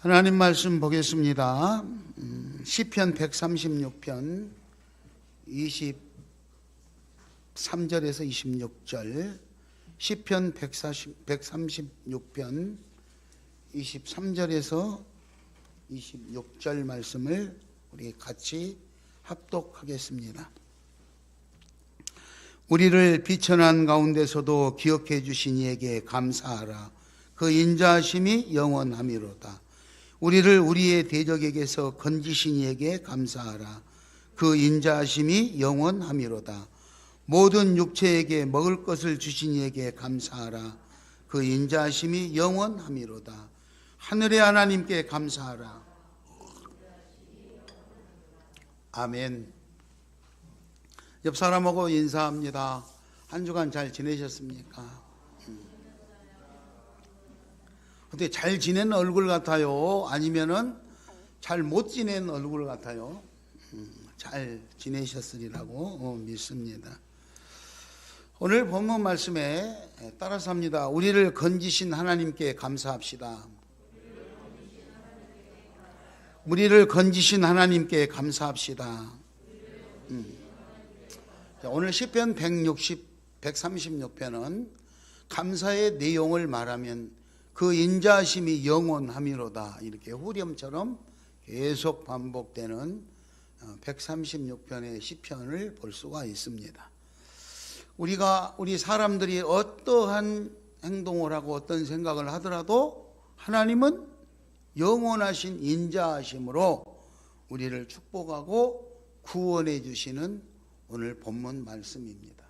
하나님 말씀 보겠습니다. 시편 136편 23절에서 26절, 시편 136편 23절에서 26절 말씀을 우리 같이 합독하겠습니다. 우리를 비천한 가운데서도 기억해 주신 이에게 감사하라. 그 인자하심이 영원하미로다. 우리를 우리의 대적에게서 건지신 이에게 감사하라. 그 인자하심이 영원하미로다. 모든 육체에게 먹을 것을 주신 이에게 감사하라. 그 인자하심이 영원하미로다. 하늘의 하나님께 감사하라. 아멘. 옆 사람하고 인사합니다. 한 주간 잘 지내셨습니까? 근데 잘 지낸 얼굴 같아요? 아니면은 잘 못 지낸 얼굴 같아요? 잘 지내셨으리라고 믿습니다. 오늘 본문 말씀에 따라서 합니다. 우리를 건지신 하나님께 감사합시다. 우리를 건지신 하나님께 감사합시다. 오늘 시편 136편은 감사의 내용을 말하면 그 인자하심이 영원하미로다, 이렇게 후렴처럼 계속 반복되는 136편의 시편을 볼 수가 있습니다. 우리 사람들이 어떠한 행동을 하고 어떤 생각을 하더라도 하나님은 영원하신 인자하심으로 우리를 축복하고 구원해 주시는 오늘 본문 말씀입니다.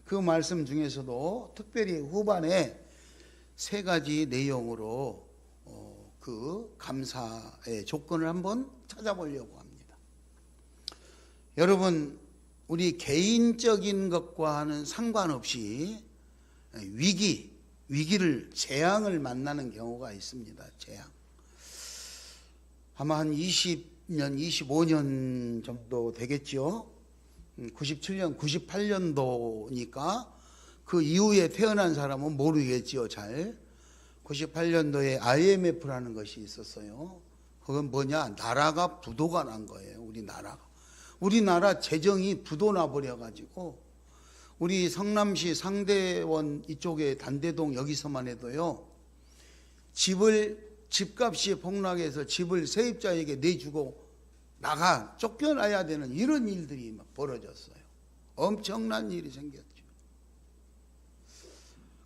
그 말씀 중에서도 특별히 후반에 세 가지 내용으로 그 감사의 조건을 한번 찾아보려고 합니다. 여러분, 우리 개인적인 것과는 상관없이 위기를, 재앙을 만나는 경우가 있습니다. 재앙. 아마 한 20년, 25년 정도 되겠죠. 97년, 98년도니까 그 이후에 태어난 사람은 모르겠지요, 잘. 98년도에 IMF라는 것이 있었어요. 그건 뭐냐? 나라가 부도가 난 거예요, 우리나라가. 우리나라 재정이 부도 나버려가지고, 우리 성남시 상대원 이쪽에 단대동 여기서만 해도요, 집값이 폭락해서 집을 세입자에게 내주고 쫓겨나야 되는 이런 일들이 막 벌어졌어요. 엄청난 일이 생겼죠.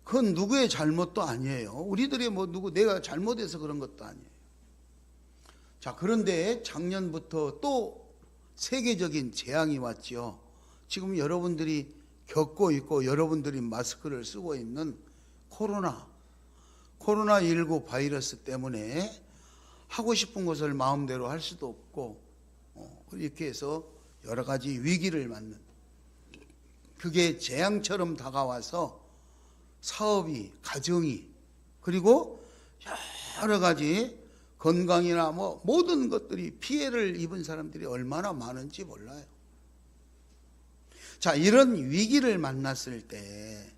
그건 누구의 잘못도 아니에요. 우리들이 내가 잘못해서 그런 것도 아니에요. 자, 그런데 작년부터 또 세계적인 재앙이 왔죠. 지금 여러분들이 겪고 있고 여러분들이 마스크를 쓰고 있는 코로나19 바이러스 때문에 하고 싶은 것을 마음대로 할 수도 없고, 이렇게 해서 여러 가지 위기를 맞는, 그게 재앙처럼 다가와서 사업이, 가정이, 그리고 여러 가지 건강이나 모든 것들이 피해를 입은 사람들이 얼마나 많은지 몰라요. 자, 이런 위기를 만났을 때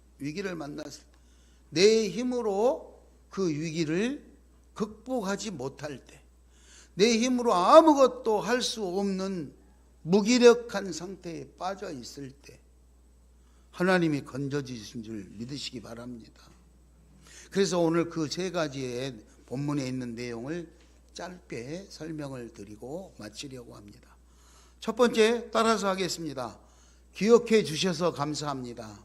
내 힘으로 그 위기를 극복하지 못할 때, 내 힘으로 아무것도 할 수 없는 무기력한 상태에 빠져 있을 때 하나님이 건져주신 줄 믿으시기 바랍니다. 그래서 오늘 그 세 가지의 본문에 있는 내용을 짧게 설명을 드리고 마치려고 합니다. 첫 번째, 따라서 하겠습니다. 기억해 주셔서 감사합니다.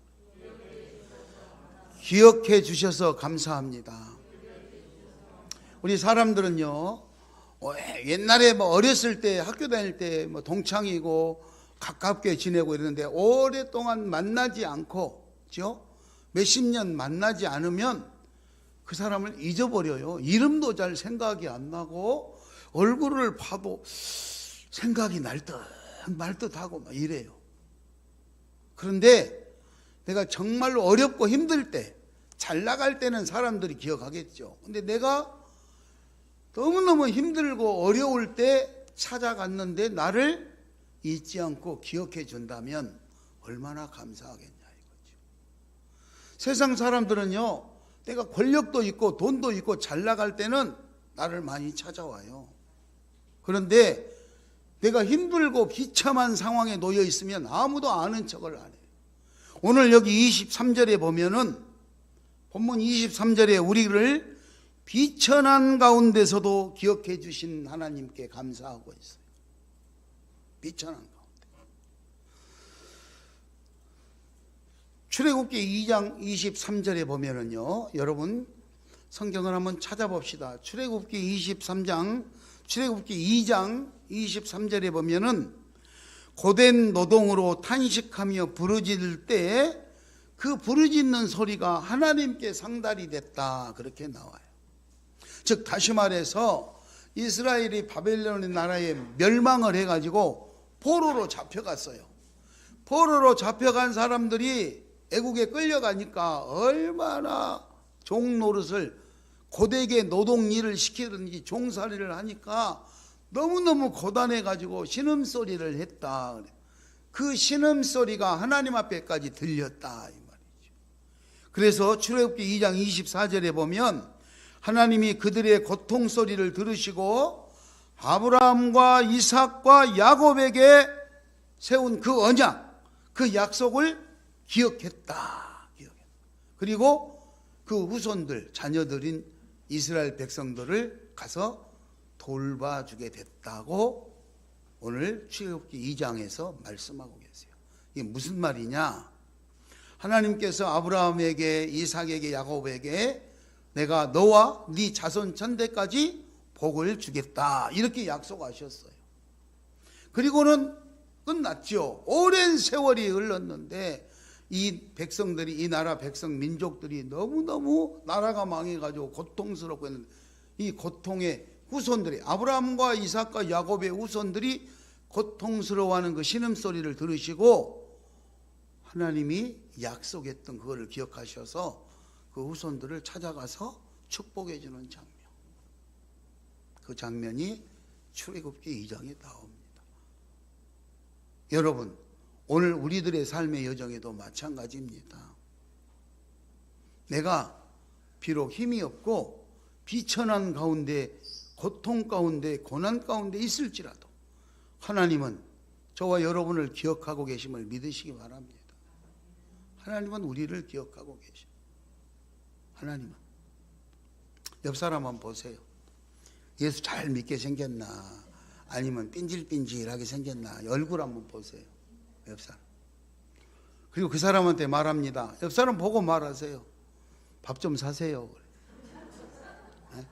기억해 주셔서 감사합니다. 우리 사람들은요, 옛날에 어렸을 때, 학교 다닐 때 동창이고 가깝게 지내고 이러는데, 오랫동안 만나지 않고, 그죠? 몇십 년 만나지 않으면 그 사람을 잊어버려요. 이름도 잘 생각이 안 나고, 얼굴을 봐도 생각이 날 듯 말 듯하고 막 이래요. 그런데 내가 정말로 어렵고 힘들 때, 잘 나갈 때는 사람들이 기억하겠죠. 근데 내가 너무너무 힘들고 어려울 때 찾아갔는데 나를 잊지 않고 기억해 준다면 얼마나 감사하겠냐 이거죠. 세상 사람들은요, 내가 권력도 있고 돈도 있고 잘 나갈 때는 나를 많이 찾아와요. 그런데 내가 힘들고 비참한 상황에 놓여 있으면 아무도 아는 척을 안 해요. 오늘 여기 23절에 보면은 본문 23절에 우리를 비천한 가운데서도 기억해 주신 하나님께 감사하고 있어요. 비천한 가운데. 출애굽기 2장 23절에 보면은요, 여러분 성경을 한번 찾아봅시다. 출애굽기 2장 23절에 보면은 고된 노동으로 탄식하며 부르짖을 때 그 부르짖는 소리가 하나님께 상달이 됐다, 그렇게 나와요. 즉 다시 말해서 이스라엘이 바벨론의 나라에 멸망을 해가지고 포로로 잡혀갔어요. 포로로 잡혀간 사람들이 애국에 끌려가니까 얼마나 종 노릇을 고되게 노동 일을 시키든지 종살이를 하니까 너무너무 고단해가지고 신음소리를 했다. 그 신음소리가 하나님 앞에까지 들렸다, 이 말이죠. 그래서 출애굽기 2장 24절에 보면 하나님이 그들의 고통소리를 들으시고 아브라함과 이삭과 야곱에게 세운 그 언약, 그 약속을 기억했다. 그리고 그 후손들, 자녀들인 이스라엘 백성들을 가서 돌봐주게 됐다고 오늘 출애굽기 2장에서 말씀하고 계세요. 이게 무슨 말이냐? 하나님께서 아브라함에게, 이삭에게, 야곱에게 내가 너와 네 자손 천대까지 복을 주겠다, 이렇게 약속하셨어요. 그리고는 끝났죠. 오랜 세월이 흘렀는데 이 백성들이, 이 나라 백성 민족들이 너무너무 나라가 망해가지고 고통스럽고 했는데 이 고통의 후손들이, 아브라함과 이삭과 야곱의 후손들이 고통스러워하는 그 신음소리를 들으시고 하나님이 약속했던 그거를 기억하셔서 그 후손들을 찾아가서 축복해 주는 장면, 그 장면이 출애굽기 2장에 나옵니다. 여러분, 오늘 우리들의 삶의 여정에도 마찬가지입니다. 내가 비록 힘이 없고 비천한 가운데, 고통 가운데, 고난 가운데 있을지라도 하나님은 저와 여러분을 기억하고 계심을 믿으시기 바랍니다. 하나님은 우리를 기억하고 계십니다. 하나님은. 옆 사람 한번 보세요. 예수 잘 믿게 생겼나, 아니면 삔질삔질하게 생겼나, 얼굴 한번 보세요. 옆 사람. 그리고 그 사람한테 말합니다. 옆 사람 보고 말하세요. 밥 좀 사세요. 네?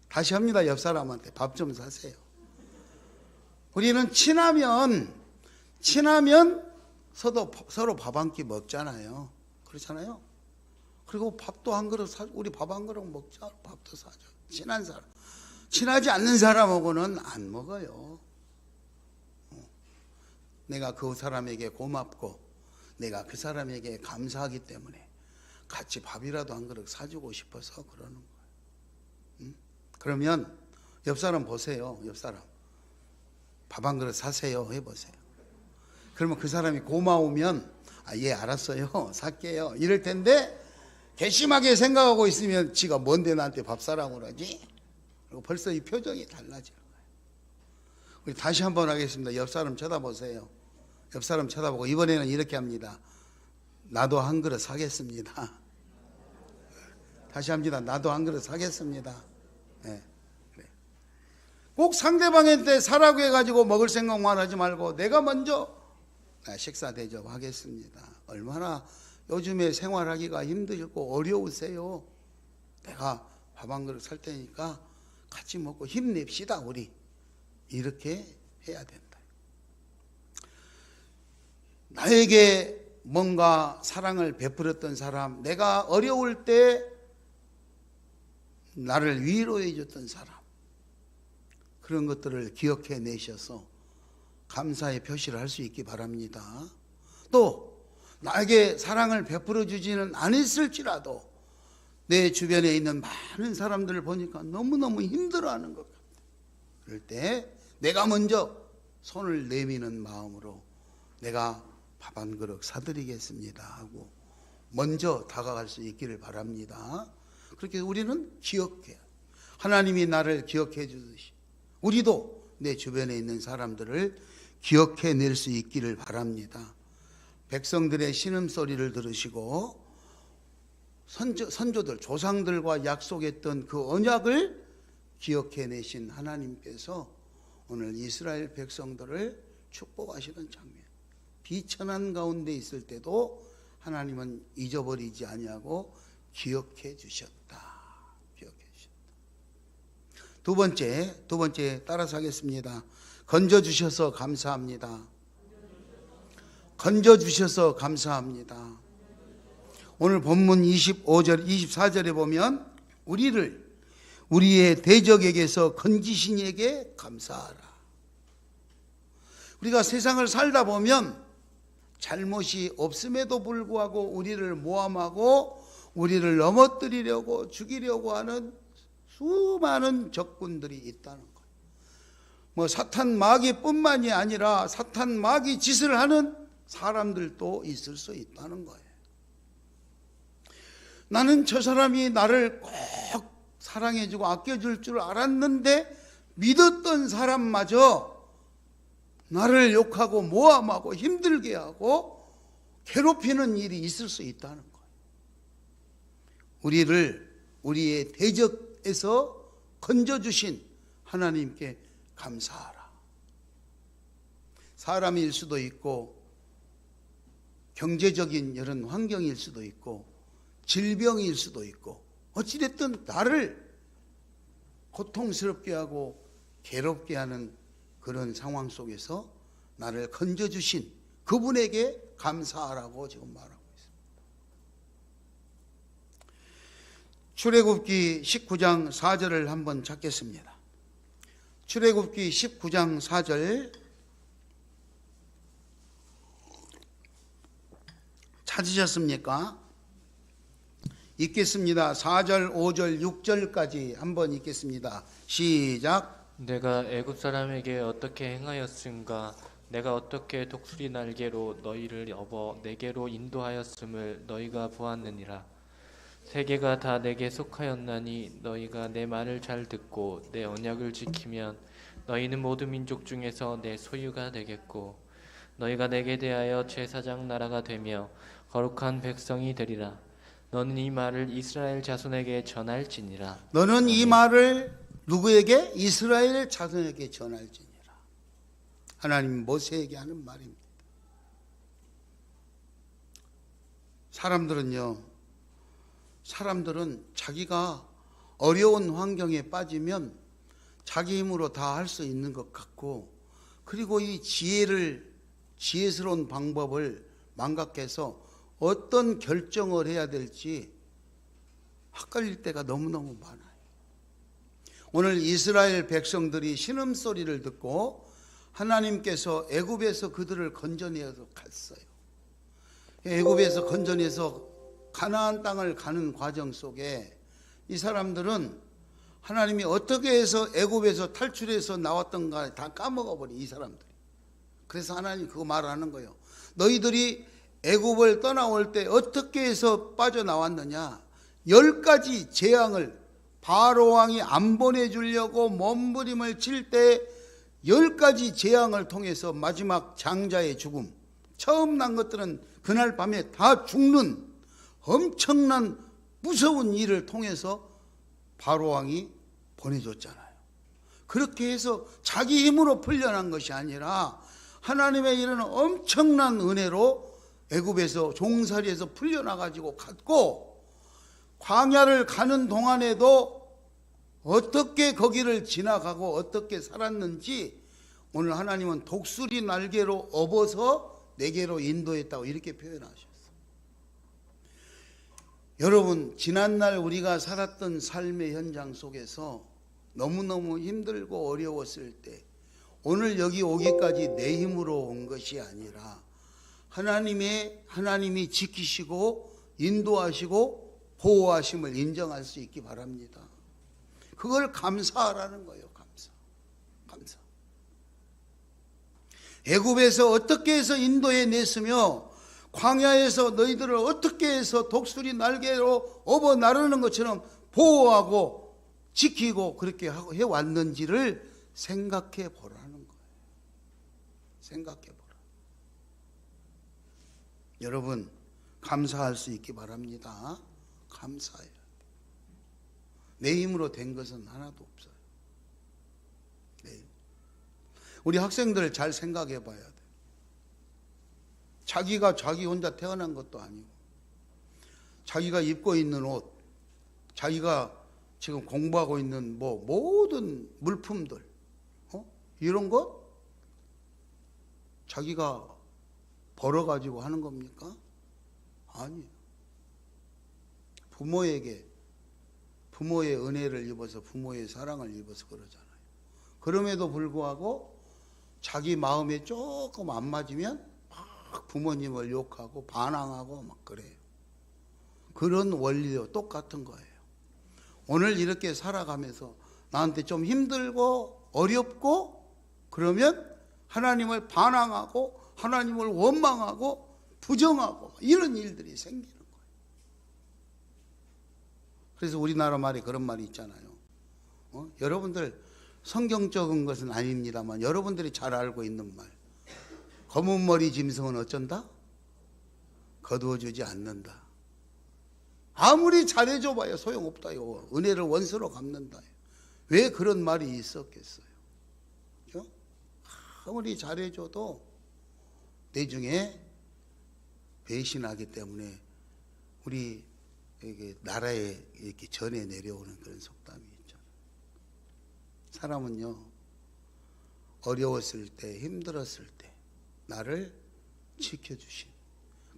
다시 합니다. 옆 사람한테 밥 좀 사세요. 우리는 친하면 서로 밥 한 끼 먹잖아요. 그렇잖아요. 그리고 밥도 한 그릇 사, 우리 밥 한 그릇 먹자. 밥도 사죠. 친한 사람. 친하지 않는 사람하고는 안 먹어요. 내가 그 사람에게 고맙고 내가 그 사람에게 감사하기 때문에 같이 밥이라도 한 그릇 사주고 싶어서 그러는 거예요. 그러면 옆 사람 보세요. 옆 사람 밥 한 그릇 사세요 해보세요. 그러면 그 사람이 고마우면 예 알았어요 살게요 이럴 텐데, 괘씸하게 생각하고 있으면 지가 뭔데 나한테 밥 사라고 그러지? 그리고 벌써 이 표정이 달라지는 거예요. 우리 다시 한번 하겠습니다. 옆 사람 쳐다보세요. 옆 사람 쳐다보고 이번에는 이렇게 합니다. 나도 한 그릇 사겠습니다. 다시 합니다. 나도 한 그릇 사겠습니다. 네. 그래. 꼭 상대방한테 사라고 해가지고 먹을 생각만 하지 말고 내가 먼저 식사 대접하겠습니다. 얼마나 요즘에 생활하기가 힘들고 어려우세요. 내가 밥 한 그릇 살 테니까 같이 먹고 힘냅시다 우리. 이렇게 해야 된다. 나에게 뭔가 사랑을 베풀었던 사람, 내가 어려울 때 나를 위로해 줬던 사람, 그런 것들을 기억해 내셔서 감사의 표시를 할 수 있기 바랍니다. 또 나에게 사랑을 베풀어 주지는 않았을지라도 내 주변에 있는 많은 사람들을 보니까 너무너무 힘들어하는 것 같아요. 그럴 때 내가 먼저 손을 내미는 마음으로 내가 밥 한 그릇 사드리겠습니다 하고 먼저 다가갈 수 있기를 바랍니다. 그렇게 우리는 기억해요. 하나님이 나를 기억해 주듯이 우리도 내 주변에 있는 사람들을 기억해낼 수 있기를 바랍니다. 백성들의 신음소리를 들으시고 선조들, 조상들과 약속했던 그 언약을 기억해내신 하나님께서 오늘 이스라엘 백성들을 축복하시는 장면, 비천한 가운데 있을 때도 하나님은 잊어버리지 아니하고 기억해 주셨다. 기억해 주셨다. 두 번째 따라서 하겠습니다. 건져주셔서 감사합니다. 건져주셔서 감사합니다. 오늘 본문 25절, 24절에 보면 우리의 대적에게서 건지신 이에게 감사하라. 우리가 세상을 살다 보면 잘못이 없음에도 불구하고 우리를 모함하고 우리를 넘어뜨리려고 죽이려고 하는 수많은 적군들이 있다는 거예요. 뭐 사탄 마귀뿐만이 아니라 사탄 마귀 짓을 하는 사람들도 있을 수 있다는 거예요. 나는 저 사람이 나를 꼭 사랑해주고 아껴줄 줄 알았는데 믿었던 사람마저 나를 욕하고 모함하고 힘들게 하고 괴롭히는 일이 있을 수 있다는 거예요. 우리의 대적에서 건져주신 하나님께 감사하라. 사람일 수도 있고 경제적인 이런 환경일 수도 있고 질병일 수도 있고 어찌됐든 나를 고통스럽게 하고 괴롭게 하는 그런 상황 속에서 나를 건져주신 그분에게 감사하라고 지금 말하고 있습니다. 출애굽기 19장 4절을 한번 찾겠습니다. 출애굽기 19장 4절 찾으셨습니까? 읽겠습니다. 4절, 5절, 6절까지 한번 읽겠습니다. 시작. 내가 애굽 사람에게 어떻게 행하였은가? 내가 어떻게 독수리 날개로 너희를 업어 내게로 인도하였음을 너희가 보았느니라. 세계가 다 내게 속하였나니 너희가 내 말을 잘 듣고 내 언약을 지키면 너희는 모든 민족 중에서 내 소유가 되겠고 너희가 내게 대하여 제사장 나라가 되며 거룩한 백성이 되리라. 너는 이 말을 이스라엘 자손에게 전할지니라. 너는 이 말을 누구에게? 이스라엘 자손에게 전할지니라. 하나님 모세에게 하는 말입니다. 사람들은 자기가 어려운 환경에 빠지면 자기 힘으로 다 할 수 있는 것 같고, 그리고 이 지혜스러운 방법을 망각해서 어떤 결정을 해야 될지 헷갈릴 때가 너무너무 많아요. 오늘 이스라엘 백성들이 신음소리를 듣고 하나님께서 애굽에서 그들을 건져내서 갔어요. 애굽에서 건져내서 가나안 땅을 가는 과정 속에 이 사람들은 하나님이 어떻게 해서 애굽에서 탈출해서 나왔던가 다 까먹어버린 이 사람들이. 그래서 하나님이 그거 말하는 거예요. 너희들이 애굽을 떠나올 때 어떻게 해서 빠져나왔느냐? 10가지 재앙을 바로 왕이 안 보내주려고 몸부림을 칠 때 10가지 재앙을 통해서 마지막 장자의 죽음, 처음 난 것들은 그날 밤에 다 죽는 엄청난 무서운 일을 통해서 바로 왕이 보내줬잖아요. 그렇게 해서 자기 힘으로 풀려난 것이 아니라 하나님의 이런 엄청난 은혜로 애굽에서 종살이에서 풀려나가지고 갔고, 광야를 가는 동안에도 어떻게 거기를 지나가고 어떻게 살았는지 오늘 하나님은 독수리 날개로 업어서 내게로 인도했다고 이렇게 표현하셨어요. 여러분, 지난날 우리가 살았던 삶의 현장 속에서 너무너무 힘들고 어려웠을 때 오늘 여기 오기까지 내 힘으로 온 것이 아니라 하나님이 지키시고 인도하시고 보호하심을 인정할 수 있기 바랍니다. 그걸 감사하라는 거예요. 감사. 애굽에서 어떻게 해서 인도해 냈으며 광야에서 너희들을 어떻게 해서 독수리 날개로 업어 나르는 것처럼 보호하고 지키고 그렇게 해왔는지를 생각해 보라는 거예요. 생각해 보라. 여러분 감사할 수 있기 바랍니다. 감사해요. 내 힘으로 된 것은 하나도 없어요. 네. 우리 학생들 잘 생각해 봐야 돼. 자기가 자기 혼자 태어난 것도 아니고 자기가 입고 있는 옷, 자기가 지금 공부하고 있는 모든 물품들, 이런 것 자기가 벌어가지고 하는 겁니까? 아니에요. 부모의 은혜를 입어서 부모의 사랑을 입어서 그러잖아요. 그럼에도 불구하고 자기 마음에 조금 안 맞으면 막 부모님을 욕하고 반항하고 막 그래요. 그런 원리도 똑같은 거예요. 오늘 이렇게 살아가면서 나한테 좀 힘들고 어렵고 그러면 하나님을 반항하고 하나님을 원망하고 부정하고 이런 일들이 생기는 거예요. 그래서 우리나라 말에 그런 말이 있잖아요. 여러분들 성경적인 것은 아닙니다만 여러분들이 잘 알고 있는 말. 검은 머리 짐승은 어쩐다? 거두어주지 않는다. 아무리 잘해줘 봐요 소용없다요. 은혜를 원수로 갚는다요. 왜 그런 말이 있었겠어요? 그렇죠? 아무리 잘해줘도 내중에 배신하기 때문에 우리 나라에 이렇게 전해 내려오는 그런 속담이 있죠. 사람은요 어려웠을 때 힘들었을 때 나를 지켜주신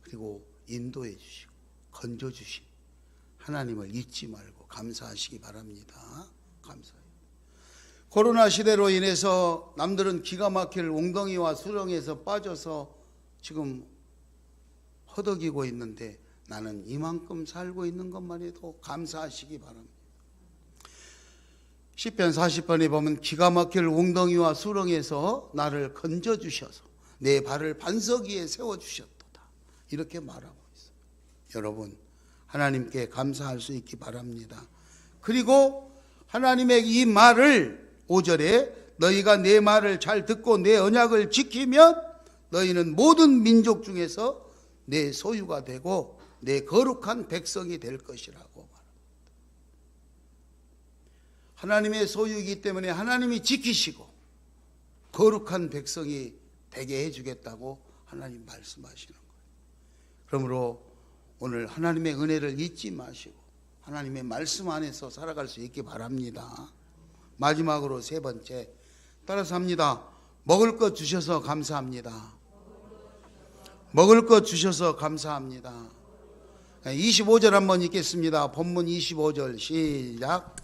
그리고 인도해 주시고 건져 주신 하나님을 잊지 말고 감사하시기 바랍니다. 감사해요. 코로나 시대로 인해서 남들은 기가 막힐 웅덩이와 수렁에서 빠져서 지금 허덕이고 있는데 나는 이만큼 살고 있는 것만 해도 감사하시기 바랍니다. 시편 40편에 보면 기가 막힐 웅덩이와 수렁에서 나를 건져주셔서 내 발을 반석 위에 세워주셨도다. 이렇게 말하고 있어요. 여러분 하나님께 감사할 수 있기 바랍니다. 그리고 하나님의 이 말을 5절에 너희가 내 말을 잘 듣고 내 언약을 지키면 너희는 모든 민족 중에서 내 소유가 되고 내 거룩한 백성이 될 것이라고 말합니다. 하나님의 소유이기 때문에 하나님이 지키시고 거룩한 백성이 되게 해주겠다고 하나님 말씀하시는 거예요. 그러므로 오늘 하나님의 은혜를 잊지 마시고 하나님의 말씀 안에서 살아갈 수 있기 바랍니다. 마지막으로 세 번째 따라서 합니다. 먹을 것 주셔서 감사합니다. 먹을 것 주셔서 감사합니다. 25절 한번 읽겠습니다. 본문 25절 시작.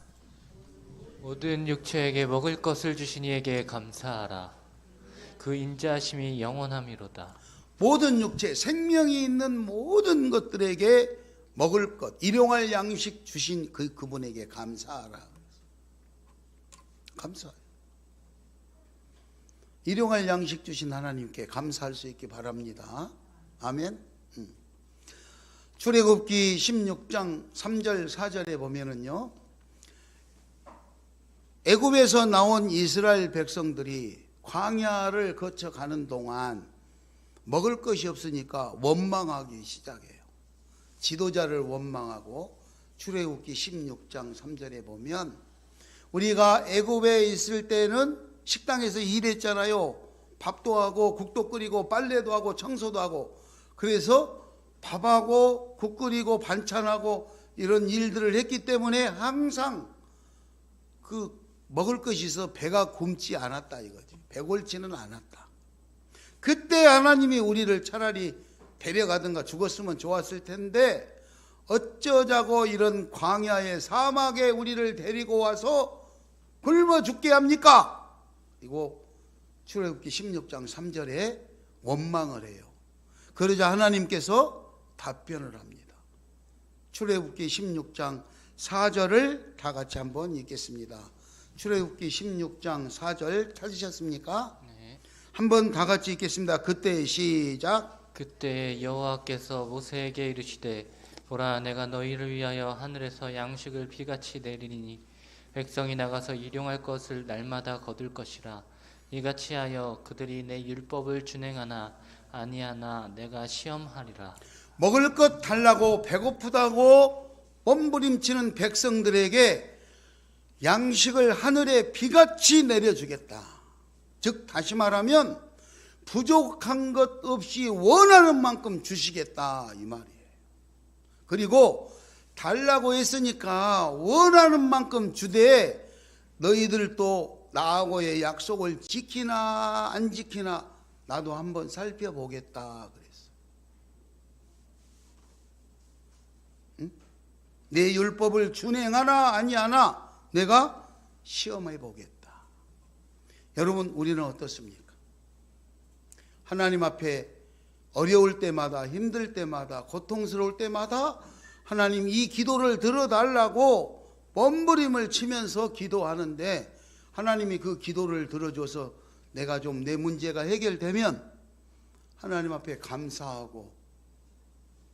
모든 육체에게 먹을 것을 주신 이에게 감사하라. 그 인자하심이 영원함이로다. 모든 육체 생명이 있는 모든 것들에게 먹을 것 일용할 양식 주신 그분에게 감사하라. 감사해요. 일용할 양식 주신 하나님께 감사할 수 있기 바랍니다. 아멘. 출애굽기 16장 3절 4절에 보면은요 애굽에서 나온 이스라엘 백성들이 광야를 거쳐 가는 동안 먹을 것이 없으니까 원망하기 시작해요. 지도자를 원망하고 출애굽기 16장 3절에 보면 우리가 애굽에 있을 때는 식당에서 일했잖아요. 밥도 하고 국도 끓이고 빨래도 하고 청소도 하고 그래서 밥하고 국 끓이고 반찬하고 이런 일들을 했기 때문에 항상 그 먹을 것이 있어 배가 굶지 않았다 이거지. 배골지는 않았다. 그때 하나님이 우리를 차라리 데려가든가 죽었으면 좋았을 텐데 어쩌자고 이런 광야의 사막에 우리를 데리고 와서 굶어 죽게 합니까? 그리고 출애굽기 16장 3절에 원망을 해요. 그러자 하나님께서 답변을 합니다. 출애굽기 16장 4절을 다 같이 한번 읽겠습니다. 출애굽기 16장 4절 찾으셨습니까? 네. 한번 다 같이 읽겠습니다. 그때 시작. 그때 여호와께서 모세에게 이르시되 보라 내가 너희를 위하여 하늘에서 양식을 비같이 내리니 백성이 나가서 일용할 것을 날마다 거둘 것이라. 이같이 하여 그들이 내 율법을 준행하나 아니하나 내가 시험하리라. 먹을 것 달라고 배고프다고 몸부림치는 백성들에게 양식을 하늘에 비같이 내려주겠다. 즉 다시 말하면 부족한 것 없이 원하는 만큼 주시겠다 이 말이에요. 그리고 달라고 했으니까 원하는 만큼 주되 너희들도 나하고의 약속을 지키나 안 지키나 나도 한번 살펴보겠다 그랬어. 응? 내 율법을 준행하나 아니하나 내가 시험해 보겠다. 여러분 우리는 어떻습니까? 하나님 앞에 어려울 때마다 힘들 때마다 고통스러울 때마다 하나님 이 기도를 들어달라고 몸부림을 치면서 기도하는데 하나님이 그 기도를 들어줘서 내가 좀 내 문제가 해결되면 하나님 앞에 감사하고,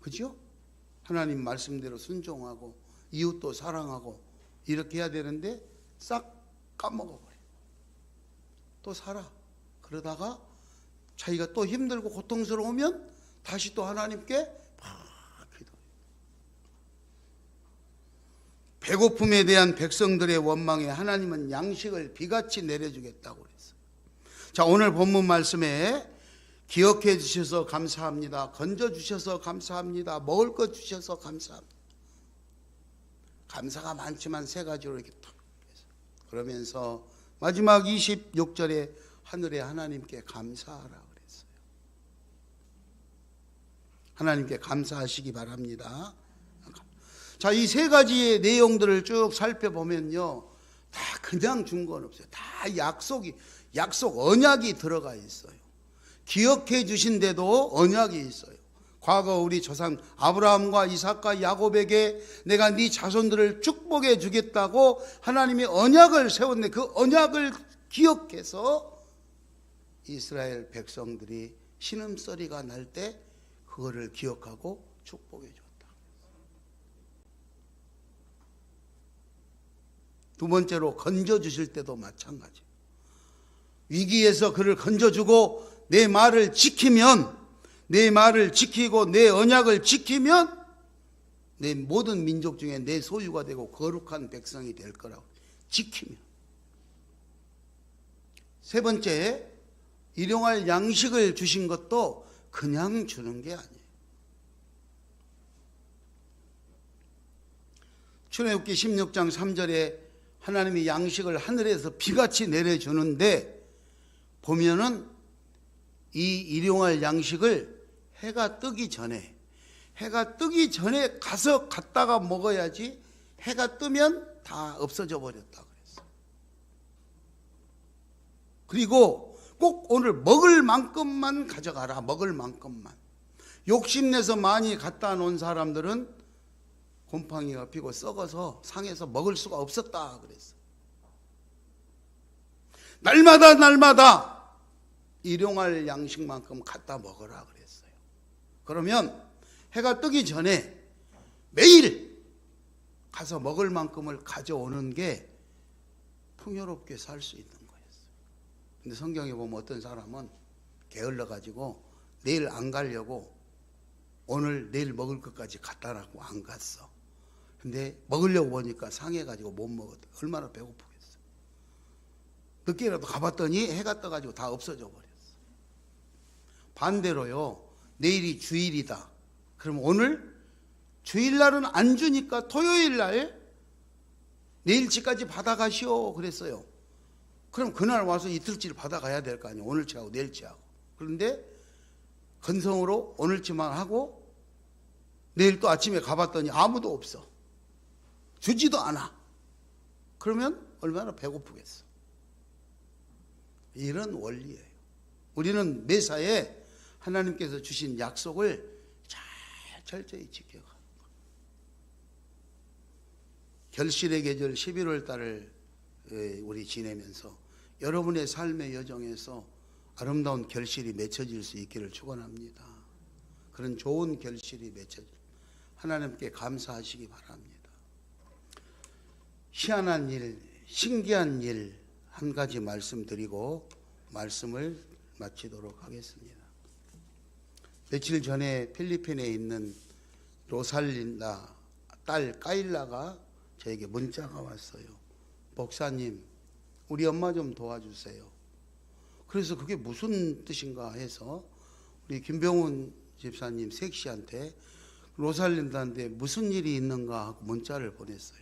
그죠? 하나님 말씀대로 순종하고 이웃도 사랑하고 이렇게 해야 되는데 싹 까먹어버려. 또 살아. 그러다가 자기가 또 힘들고 고통스러우면 다시 또 하나님께 막 기도해. 배고픔에 대한 백성들의 원망에 하나님은 양식을 비같이 내려주겠다고 그랬어요. 자, 오늘 본문 말씀에 기억해 주셔서 감사합니다. 건져 주셔서 감사합니다. 먹을 것 주셔서 감사합니다. 감사가 많지만 세 가지로 이렇게 탁 해서 그러면서 마지막 26절에 하늘의 하나님께 감사하라 그랬어요. 하나님께 감사하시기 바랍니다. 자, 이 세 가지의 내용들을 쭉 살펴보면요, 다 그냥 준 건 없어요. 다 약속 언약이 들어가 있어요. 기억해 주신데도 언약이 있어요. 과거 우리 조상 아브라함과 이삭과 야곱에게 내가 네 자손들을 축복해 주겠다고 하나님이 언약을 세웠는데 그 언약을 기억해서 이스라엘 백성들이 신음소리가 날 때 그거를 기억하고 축복해 줬다. 두 번째로 건져 주실 때도 마찬가지. 위기에서 그를 건져주고 내 말을 지키면, 내 말을 지키고 내 언약을 지키면 내 모든 민족 중에 내 소유가 되고 거룩한 백성이 될 거라고. 지키면. 세 번째, 일용할 양식을 주신 것도 그냥 주는 게 아니에요. 출애굽기 16장 3절에 하나님이 양식을 하늘에서 비같이 내려주는데 보면은 이 일용할 양식을 해가 뜨기 전에 가서 갖다가 먹어야지 해가 뜨면 다 없어져 버렸다 그랬어. 그리고 꼭 오늘 먹을 만큼만 가져가라. 먹을 만큼만. 욕심내서 많이 갖다 놓은 사람들은 곰팡이가 피고 썩어서 상해서 먹을 수가 없었다 그랬어. 날마다 일용할 양식만큼 갖다 먹으라 그랬어요. 그러면 해가 뜨기 전에 매일 가서 먹을 만큼을 가져오는 게 풍요롭게 살 수 있는 거였어요. 근데 성경에 보면 어떤 사람은 게을러 가지고 내일 안 가려고 오늘 내일 먹을 것까지 갖다 놨고 안 갔어. 근데 먹으려고 보니까 상해 가지고 못 먹었다. 얼마나 배고프겠어. 늦게라도 가봤더니 해가 떠가지고 다 없어져 버렸어. 반대로요, 내일이 주일이다. 그럼 오늘 주일날은 안 주니까 토요일날 내일치까지 받아가시오 그랬어요. 그럼 그날 와서 이틀치를 받아가야 될 거 아니에요. 오늘치하고 내일치하고. 그런데 건성으로 오늘치만 하고 내일 또 아침에 가봤더니 아무도 없어. 주지도 않아. 그러면 얼마나 배고프겠어. 이런 원리예요. 우리는 매사에 하나님께서 주신 약속을 잘 철저히 지켜가. 결실의 계절 11월 달을 우리 지내면서 여러분의 삶의 여정에서 아름다운 결실이 맺혀질 수 있기를 축원합니다. 그런 좋은 결실이 맺혀질 하나님께 감사하시기 바랍니다. 희한한 일, 신기한 일 한 가지 말씀드리고 말씀을 마치도록 하겠습니다. 며칠 전에 필리핀에 있는 로살린다 딸 까일라가 저에게 문자가 왔어요. 목사님, 우리 엄마 좀 도와주세요. 그래서 그게 무슨 뜻인가 해서 우리 김병훈 집사님 섹시한테 로살린다인데 무슨 일이 있는가 하고 문자를 보냈어요.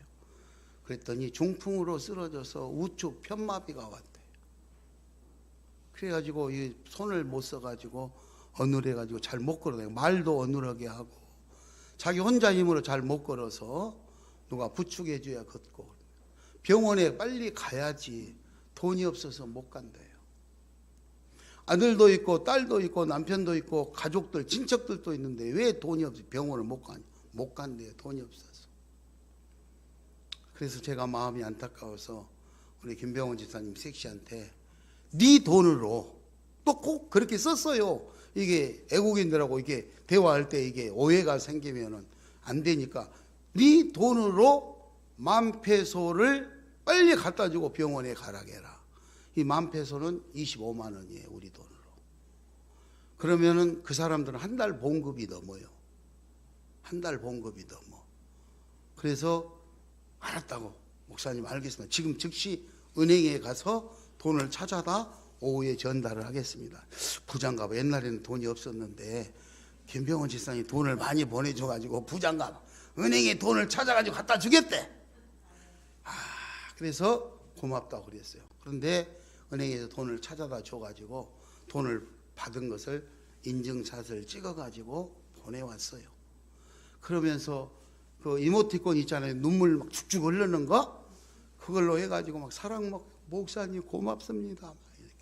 그랬더니 중풍으로 쓰러져서 우측 편마비가 왔대요. 그래가지고 이 손을 못 써가지고 어눌해가지고 잘 못 걸어다니고 말도 어눌하게 하고 자기 혼자 힘으로 잘 못 걸어서 누가 부축해줘야 걷고 병원에 빨리 가야지 돈이 없어서 못 간대요. 아들도 있고 딸도 있고 남편도 있고 가족들 친척들도 있는데 왜 돈이 없어 병원을 못 간대요. 돈이 없어서. 그래서 제가 마음이 안타까워서 우리 김병훈 집사님 섹시한테 네 돈으로 또 꼭 그렇게 썼어요. 이게 애국인들하고 이게 대화할 때 이게 오해가 생기면은 안 되니까 네 돈으로 10,000페소를 빨리 갖다 주고 병원에 가라게 해라. 이 10,000페소는 25만 원이에요, 우리 돈으로. 그러면은 그 사람들은 한 달 봉급이 넘어요. 한 달 봉급이 넘어. 그래서 알았다고 목사님 알겠습니다. 지금 즉시 은행에 가서 돈을 찾아다 오후에 전달을 하겠습니다. 부장가 봐. 옛날에는 돈이 없었는데 김병원 집사님이 돈을 많이 보내줘가지고 부장가 봐. 은행에 돈을 찾아가지고 갖다 주겠대. 그래서 고맙다고 그랬어요. 그런데 은행에서 돈을 찾아다 줘가지고 돈을 받은 것을 인증샷을 찍어가지고 보내왔어요. 그러면서 그 이모티콘 있잖아요. 눈물 막 죽죽 흐르는 거 그걸로 해가지고 막 사랑 막 목사님 고맙습니다. 막 이렇게.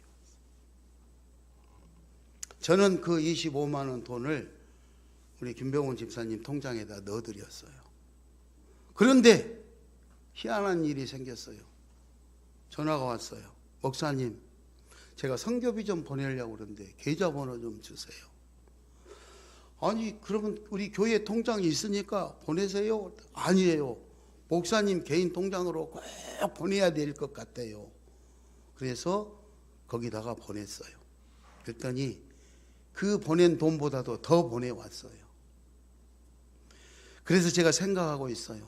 저는 그 25만 원 돈을 우리 김병훈 집사님 통장에다 넣어드렸어요. 그런데 희한한 일이 생겼어요. 전화가 왔어요. 목사님, 제가 선교비 좀 보내려고 그러는데 계좌번호 좀 주세요. 아니 그러면 우리 교회 통장이 있으니까 보내세요. 아니에요. 목사님 개인 통장으로 꼭 보내야 될 것 같아요. 그래서 거기다가 보냈어요. 그랬더니 그 보낸 돈보다도 더 보내왔어요. 그래서 제가 생각하고 있어요.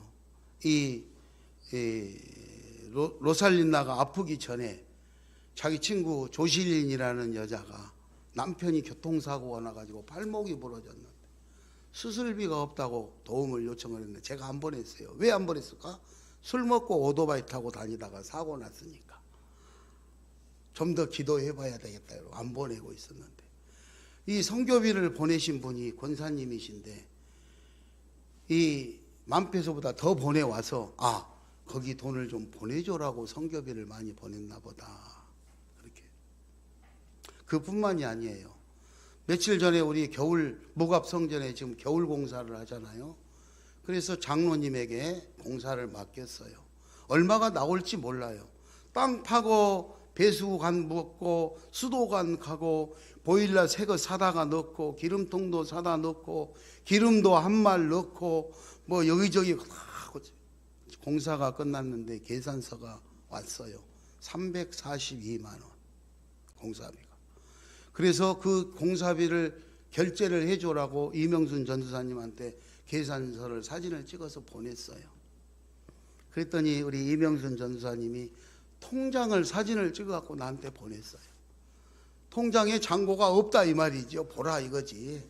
이 로살린다가 아프기 전에 자기 친구 조실린이라는 여자가 남편이 교통사고가 나가지고 발목이 부러졌는데 수술비가 없다고 도움을 요청을 했는데 제가 안 보냈어요. 왜 안 보냈을까? 술 먹고 오토바이 타고 다니다가 사고 났으니까 좀 더 기도해 봐야 되겠다 이러고 안 보내고 있었는데 이 선교비를 보내신 분이 권사님이신데 이 10,000페소보다 더 보내와서 거기 돈을 좀 보내줘라고 선교비를 많이 보냈나 보다. 그렇게. 그뿐만이 아니에요. 며칠 전에 우리 겨울 무갑성전에 지금 겨울 공사를 하잖아요. 그래서 장로님에게 공사를 맡겼어요. 얼마가 나올지 몰라요. 땅 파고 배수관 묻고 수도관 가고 보일러 새 거 사다가 넣고 기름통도 사다 넣고 기름도 한 말 넣고 뭐 여기저기 공사가 끝났는데 계산서가 왔어요. 342만 원 공사비가. 그래서 그 공사비를 결제를 해줘라고 이명순 전도사님한테 계산서를 사진을 찍어서 보냈어요. 그랬더니 우리 이명순 전도사님이 통장을 사진을 찍어갖고 나한테 보냈어요. 통장에 잔고가 없다 이 말이죠. 보라 이거지.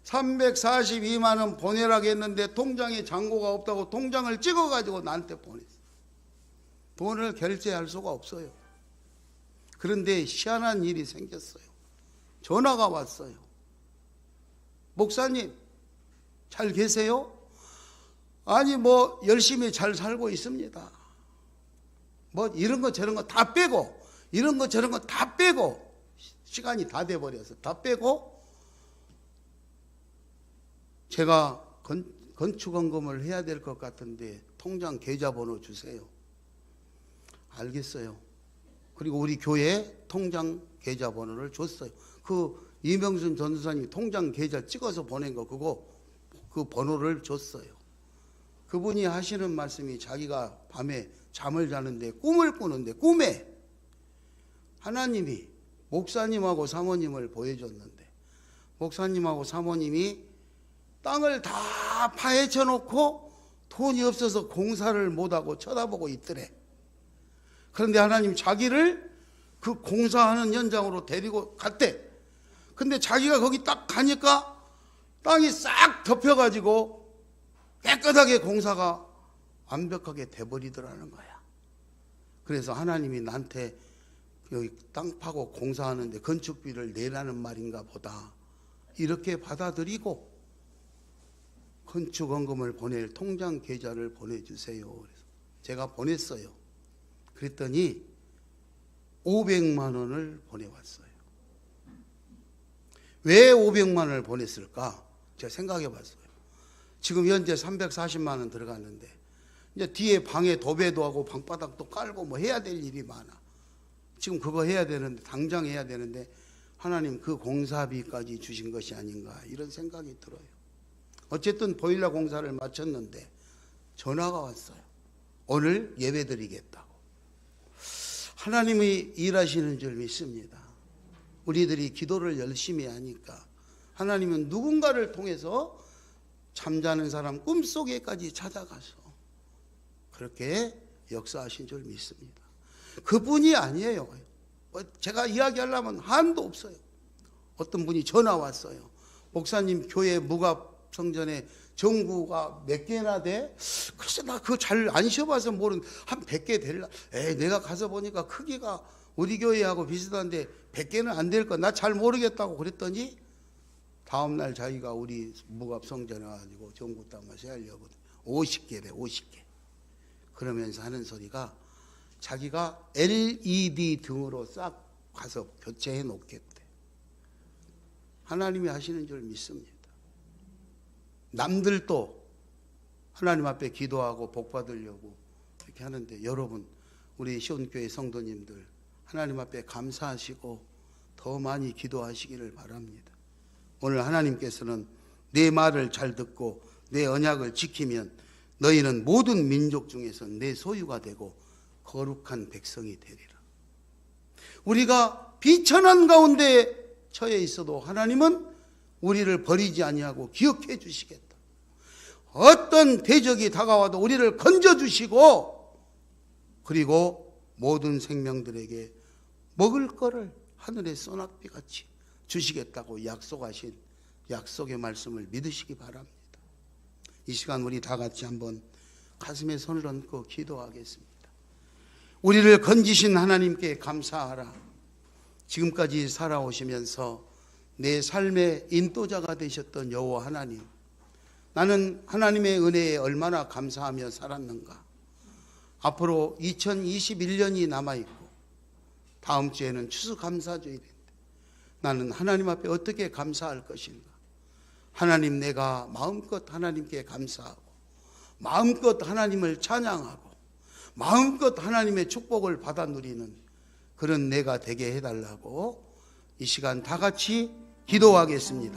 342만 원 보내라고 했는데 통장에 잔고가 없다고 통장을 찍어가지고 나한테 보냈어요. 돈을 결제할 수가 없어요. 그런데 희한한 일이 생겼어요. 전화가 왔어요. 목사님 잘 계세요? 아니 뭐 열심히 잘 살고 있습니다. 뭐 이런 거 저런 거 다 빼고 이런 거 저런 거 다 빼고 시간이 다 돼버려서 다 빼고 제가 건축원금을 해야 될 것 같은데 통장 계좌번호 주세요. 알겠어요. 그리고 우리 교회 통장 계좌번호를 줬어요. 그 이명순 전도사님이 통장 계좌 찍어서 보낸 거 그거 그 번호를 줬어요. 그분이 하시는 말씀이 자기가 밤에 잠을 자는데 꿈을 꾸는데 꿈에 하나님이 목사님하고 사모님을 보여줬는데 목사님하고 사모님이 땅을 다 파헤쳐 놓고 돈이 없어서 공사를 못하고 쳐다보고 있더래. 그런데 하나님 자기를 그 공사하는 현장으로 데리고 갔대. 근데 자기가 거기 딱 가니까 땅이 싹 덮여가지고 깨끗하게 공사가 완벽하게 돼버리더라는 거야. 그래서 하나님이 나한테 여기 땅 파고 공사하는데 건축비를 내라는 말인가 보다 이렇게 받아들이고 건축원금을 보낼 통장 계좌를 보내주세요. 그래서 제가 보냈어요. 그랬더니 500만 원을 보내왔어요. 왜 500만 원을 보냈을까? 제가 생각해 봤어요. 지금 현재 340만 원 들어갔는데 이제 뒤에 방에 도배도 하고 방바닥도 깔고 뭐 해야 될 일이 많아. 지금 그거 해야 되는데 당장 해야 되는데 하나님 그 공사비까지 주신 것이 아닌가 이런 생각이 들어요. 어쨌든 보일러 공사를 마쳤는데 전화가 왔어요. 오늘 예배드리겠다고. 하나님이 일하시는 줄 믿습니다. 우리들이 기도를 열심히 하니까 하나님은 누군가를 통해서 잠자는 사람 꿈속에까지 찾아가서 그렇게 역사하신 줄 믿습니다. 그뿐이 아니에요. 제가 이야기하려면 한도 없어요. 어떤 분이 전화 왔어요. 목사님 교회 무갑 성전에 전구가 몇 개나 돼? 글쎄 나 그거 잘 안 쉬어봐서 모르는 한 100개 될라. 내가 가서 보니까 크기가 우리 교회하고 비슷한데 100개는 안 될 거 나 잘 모르겠다고 그랬더니 다음날 자기가 우리 무갑 성전에 가지고 전구 땅을 세우려고 50개래 50개. 그러면서 하는 소리가 자기가 LED 등으로 싹 가서 교체해 놓겠대. 하나님이 하시는 줄 믿습니다. 남들도 하나님 앞에 기도하고 복 받으려고 이렇게 하는데 여러분 우리 시온교회 성도님들 하나님 앞에 감사하시고 더 많이 기도하시기를 바랍니다. 오늘 하나님께서는 내 말을 잘 듣고 내 언약을 지키면 너희는 모든 민족 중에서 내 소유가 되고 거룩한 백성이 되리라. 우리가 비천한 가운데 처해 있어도 하나님은 우리를 버리지 아니하고 기억해 주시겠다. 어떤 대적이 다가와도 우리를 건져주시고 그리고 모든 생명들에게 먹을 거를 하늘의 소낙비같이 주시겠다고 약속하신 약속의 말씀을 믿으시기 바랍니다. 이 시간 우리 다 같이 한번 가슴에 손을 얹고 기도하겠습니다. 우리를 건지신 하나님께 감사하라. 지금까지 살아오시면서 내 삶의 인도자가 되셨던 여호와 하나님, 나는 하나님의 은혜에 얼마나 감사하며 살았는가. 앞으로 2021년이 남아있고 다음 주에는 추수감사주일인데 나는 하나님 앞에 어떻게 감사할 것인가. 하나님, 내가 마음껏 하나님께 감사하고 마음껏 하나님을 찬양하고 마음껏 하나님의 축복을 받아 누리는 그런 내가 되게 해달라고 이 시간 다 같이 기도하겠습니다.